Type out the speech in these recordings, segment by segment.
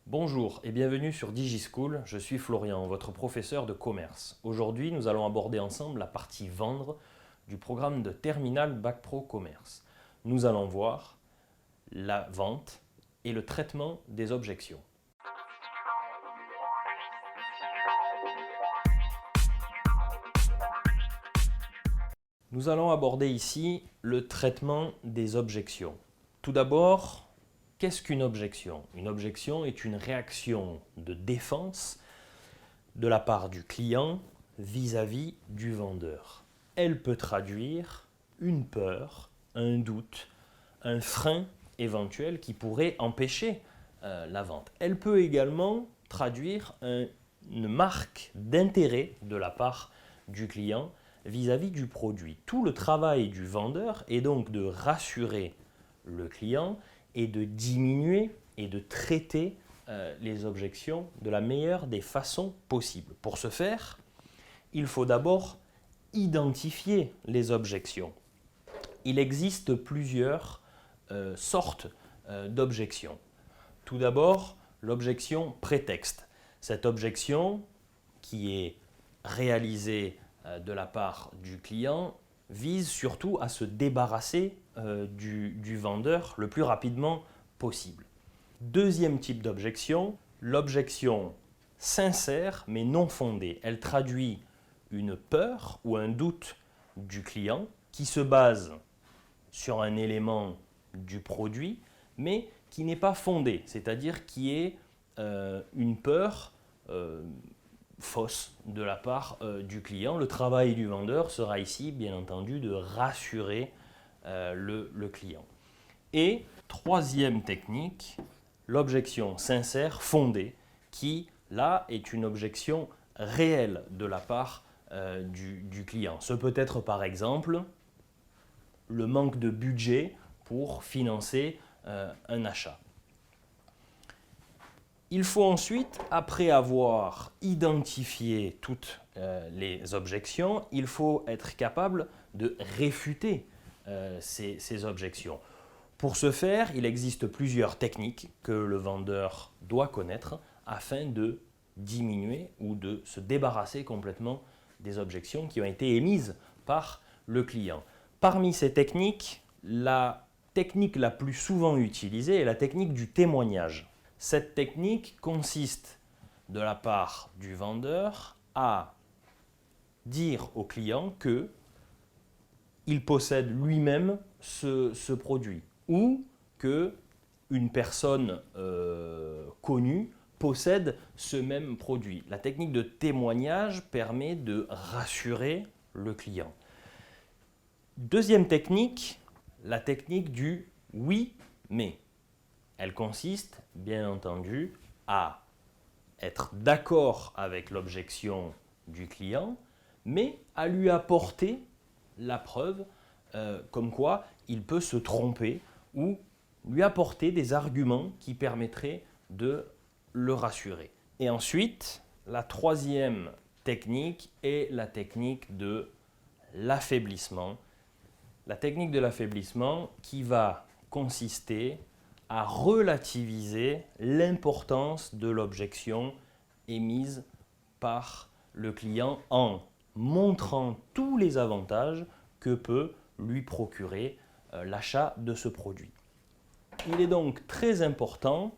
Bonjour et bienvenue sur DigiSchool, je suis Florian, votre professeur de commerce. Aujourd'hui, nous allons aborder ensemble la partie vendre du programme de Terminal Bac Pro Commerce. Nous allons voir la vente et le traitement des objections. Nous allons aborder ici le traitement des objections. Tout d'abord, qu'est-ce qu'une objection? Une objection est une réaction de défense de la part du client vis-à-vis du vendeur. Elle peut traduire une peur, un doute, un frein éventuel qui pourrait empêcher la vente. Elle peut également traduire une marque d'intérêt de la part du client vis-à-vis du produit. Tout le travail du vendeur est donc de rassurer le client et de diminuer et de traiter les objections de la meilleure des façons possibles. Pour ce faire, il faut d'abord identifier les objections. Il existe plusieurs sortes d'objections. Tout d'abord, l'objection prétexte. Cette objection qui est réalisée de la part du client vise surtout à se débarrasser du vendeur le plus rapidement possible. Deuxième type d'objection, l'objection sincère mais non fondée. Elle traduit une peur ou un doute du client qui se base sur un élément du produit mais qui n'est pas fondé, c'est-à-dire qui est une peur fausse de la part du client. Le travail du vendeur sera ici, bien entendu, de rassurer le client. Et troisième technique, l'objection sincère fondée, qui, là, est une objection réelle de la part du client. Ce peut être, par exemple, le manque de budget pour financer un achat. Il faut ensuite, après avoir identifié toutes les objections, il faut être capable de réfuter ces objections. Pour ce faire, il existe plusieurs techniques que le vendeur doit connaître afin de diminuer ou de se débarrasser complètement des objections qui ont été émises par le client. Parmi ces techniques, la technique la plus souvent utilisée est la technique du témoignage. Cette technique consiste de la part du vendeur à dire au client qu'il possède lui-même ce produit ou qu'une personne connue possède ce même produit. La technique de témoignage permet de rassurer le client. Deuxième technique, la technique du oui mais. Elle consiste, bien entendu, à être d'accord avec l'objection du client, mais à lui apporter la preuve comme quoi il peut se tromper ou lui apporter des arguments qui permettraient de le rassurer. Et ensuite, la troisième technique est la technique de l'affaiblissement. La technique de l'affaiblissement qui va consister à relativiser l'importance de l'objection émise par le client en montrant tous les avantages que peut lui procurer l'achat de ce produit. Il est donc très important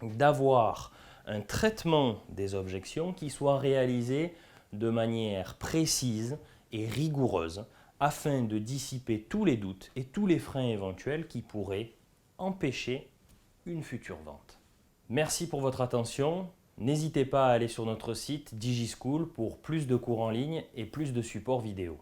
d'avoir un traitement des objections qui soit réalisé de manière précise et rigoureuse afin de dissiper tous les doutes et tous les freins éventuels qui pourraient empêcher une future vente. Merci pour votre attention. N'hésitez pas à aller sur notre site DigiSchool pour plus de cours en ligne et plus de supports vidéo.